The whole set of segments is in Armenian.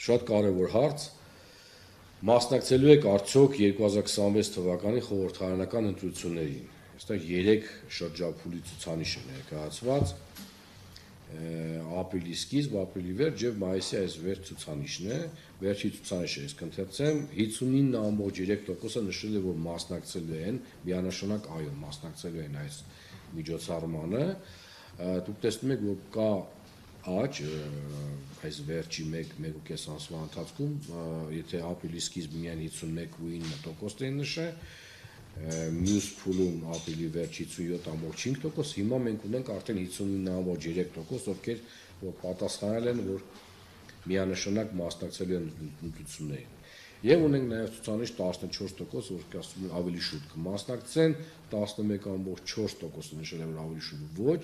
Շատ կարևոր հարց։ Մասնակցելու եք արդյոք 2026 թվականի խորհրդարանական ընտրություններին։ Այստեղ 3 շրջափուլի ցուցանիշ է ներկայացված։ Ապրիլի սկիզբ, ապրիլի վերջ եւ մայիսի այս վերջ ցուցանիշն է։ Վերջի ցուցանիշը ես կընթերցեմ 59.3%-ը նշել է, որ մասնակցելու են, միանշանակ այո, մասնակցելու են այս միջոցառմանը։ Դուք տեսնում եք, որ կա աճ այս վերջի 1.5 ամսվա ընթացքում, եթե ապրիլի սկիզբը միայն 51.9% էին նշել, մյուս փուլում ապրիլի վերջ 57.5%, հիմա մենք ունենք արդեն 59.3%, ովքեր որ պատասխանել են, որ միանշանակ մասնակցելու են ընտրություններին։ Եվ ունենք նաև ցուցանիշ 14%, որ ասում են ավելի շուտ կմասնակցեն, 11.4% նշել է, որ ավելի շուտ ոչ,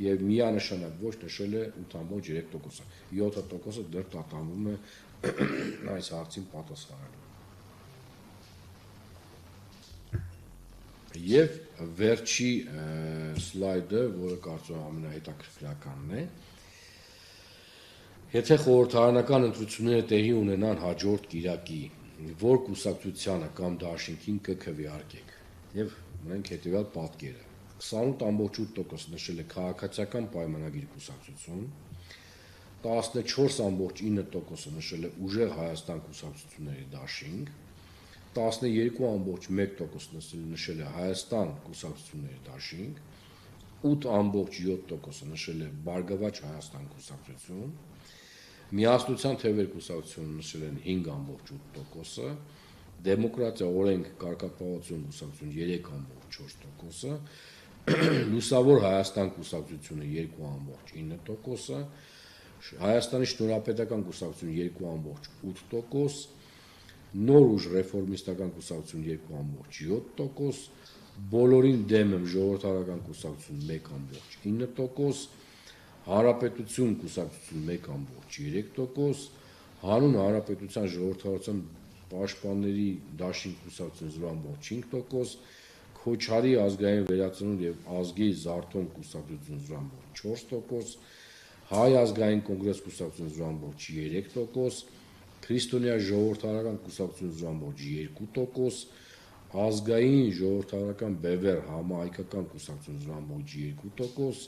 եւ միանշանակ ոչ նշել է 8.3%։ 7% դեռ տատանվում է այս հարցին պատասխանելու։ Եվ վերջի սլայդը, որը կարծում եմ ամենահետաքրքրականն է, եթե խորհրդարանական ընտրությունները տեղի ունենան հաջորդ կիրակի, որ կուսակցությանը կամ դաշինքին կքվեարկեք, եւ ունենք հետեւյալ պատկերը։ 28.8% նշել է քաղաքացիական պայմանագիր կուսակցություն, 14.9% նշել է ուժեղ Հայաստան կուսակցությունների դաշինք, 12.1% նշել է Հայաստան կուսակցությունների դաշինք, 8.7% նշել է Բարգավաճ Հայաստան կուսակցություն, Միասնության թևեր կուսակցությունը նշել են 5.8%, Դեմոկրատիա օրենք կարգապահություն կուսակցություն 3.4%, Լուսավոր Հայաստան կուսակցությունը 2.9%, Հայաստանի Շնորհապետական կուսակցություն 2.8%, Նոր ուժ ռեֆորմիստական կուսակցություն 2.7%, Բոլորին դեմ եմ ժողովրդական կուսակցություն 1.9%, Հանրապետություն կուսակցություն 1.3%, Հանուն Հանրապետության ժողովրդական պաշտպանների դաշինք կուսակցություն 0.5%, Քոչարի ազգային վերածնունդ եւ ազգի զարթոն կուսակցություն 0.4%, Հայ ազգային կոնգրես կուսակցություն 0.3%, Քրիստոնյա ժողովրդական կուսակցություն 0.2%, Ազգային ժողովրդական բևեռ համահայկական կուսակցություն 0.2%,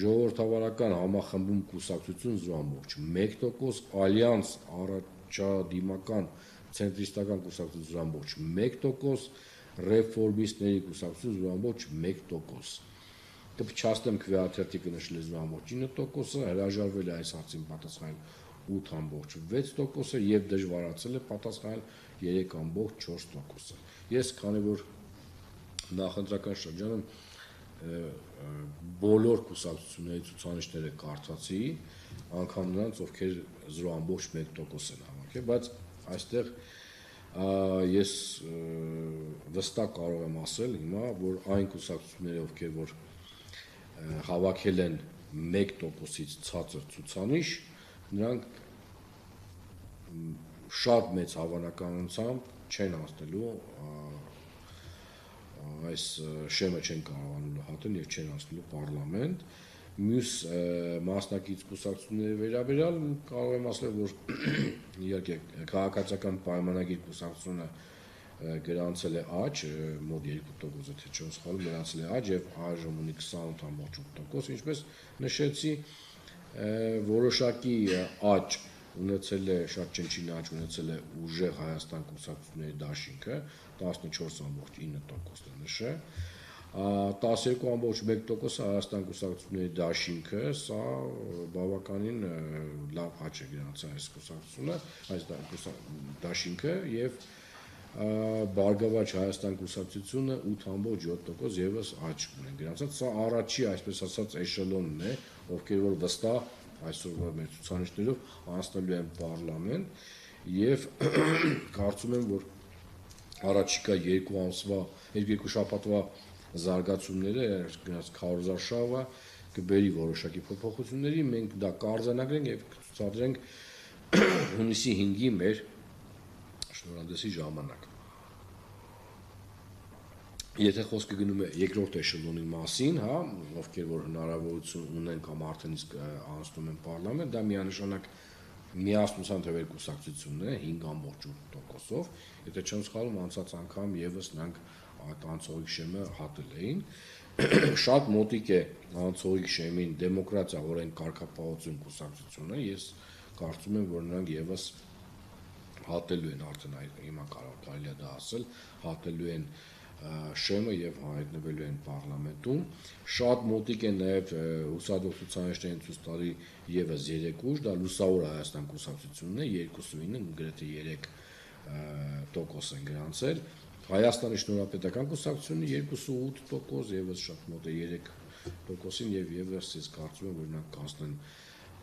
Ժողովրդավարական համախմբում կուսակցություն 0.1%, Ալյանս առաջադիմական ցենտրիստական կուսակցություն 0.1%, Ռեֆորմիստների կուսակցություն 0.1%։ Կփչացնեմ քվեաթերթի կնշել է 0.9%, հրաժարվել է այս հարցին պատասխանել 8.6%-ը եւ դժվարացել է պատասխանել 3.4%-ը։ Ես քանի որ նախընտրական շրջանում բոլոր կուսակցությունների ցուցանիշները կարդացի, անգամ նրանց, ովքեր 0.1% են հավաքել, բայց այստեղ ես վստահ կարող եմ ասել հիմա, որ այն կուսակցությունները, ովքեր որ հավաքել են 1%-ից ցածր ցուցանիշ, նրանք շատ մեծ հավանականությամբ չեն հասնելու այս շեմը չեն կարողանալու հատել եւ չեն հասնելու պարլամենտ։ Մյուս մասնակից կուսակցությունների վերաբերյալ կարող եմ ասել, որ իհարկե քաղաքացիական պայմանագիր կուսակցությունը գրանցել է աճ, մոտ 2%, եթե չեմ սխալվում, գրանցել է աճ եւ այժմ ունի 28.8%, ինչպես նշեցի, որոշակի աճ ունեցել է, շատ չնչին աճ ունեցել է ուժեղ Հայաստան կուսակցությունների դաշինքը 14.9% նշել, 12.1% Հայաստան կուսակցությունների դաշինքը, սա բավականին լավ աճ է գրանցել այս կուսակցությունը, այս դաշինքը եւ Բարգավաճ Հայաստան կուսակցությունը 8.7% եւս աճ ունեն գրանցած, սա առաջի, այսպես ասած, էշելոնն է, ովքեր որ վստահ այսօրվա մեր ցուցանիշներով անցնելու են պարլամենտ եւ կարծում եմ, որ առաջիկա 2 ամսվա, 2 շաբաթվա զարգացումները գնաց քարոզարշավը կբերի որոշակի փոփոխությունների, մենք դա կարձանագրենք եւ կցուցադրենք հունիսի 5-ի մեր շնորհանդեսի ժամանակ։ Եթե խոսքը գնում է երկրորդ էշելոնի մասին, հա, ովքեր որ հնարավորություն ունեն կամ արդեն իսկ անցնում են պարլամենտ, դա միանշանակ միասնության թվեր կուսակցությունն է 5.8%-ով, եթե չեմ սխալվում, անցած անգամ եւս նրանք այդ անցողիկ շեմը հատել էին։ Շատ մոտիկ է անցողիկ շեմին դեմոկրատիա օրեն կարգապահություն կուսակցությունը, ես կարծում եմ, որ նրանք եւս հատելու են արդեն հիմա կարելի է դա ասել, հատելու են շեմը եւ հայտնվելու են պարլամենտում։ Շատ մոտիկ են նաեւ հուսադող ցուցանիշներին ցույց տալի եւս 3 ուժ, դա Լուսավոր Հայաստան կուսակցությունն է 2.9, գրեթե 3% են գրանցել։ Հայաստանի Շնորհապետական կուսակցությունը 2.8%, եւս շատ մոտ է 3%-ին եւ եւս ես կարծում եմ, որ նրանք կանցնեն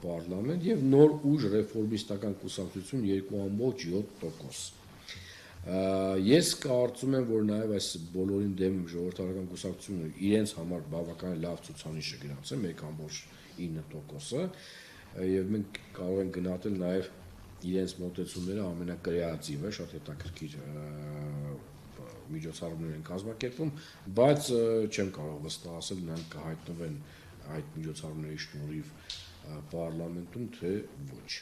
պարլամենտ եւ նոր ուժ ռեֆորմիստական կուսակցություն 2.7%։ Ես կարծում եմ, որ նաեւ այս բոլորին դեմ ժողովրդական կուսակցությունը իրենց համար բավական լավ ցուցանիշ է գրանցել 1.9%-ը եւ մենք կարող ենք գնահատել նաեւ իրենց մոտեցումները ամենակրեատիվը, շատ հետաքրքիր միջոցառումներ են կազմակերպում, բայց չեմ կարող վստահ ասել նրանք կհայտնվեն այդ միջոցառումների շնորհիվ պարլամենտում, թե ոչ։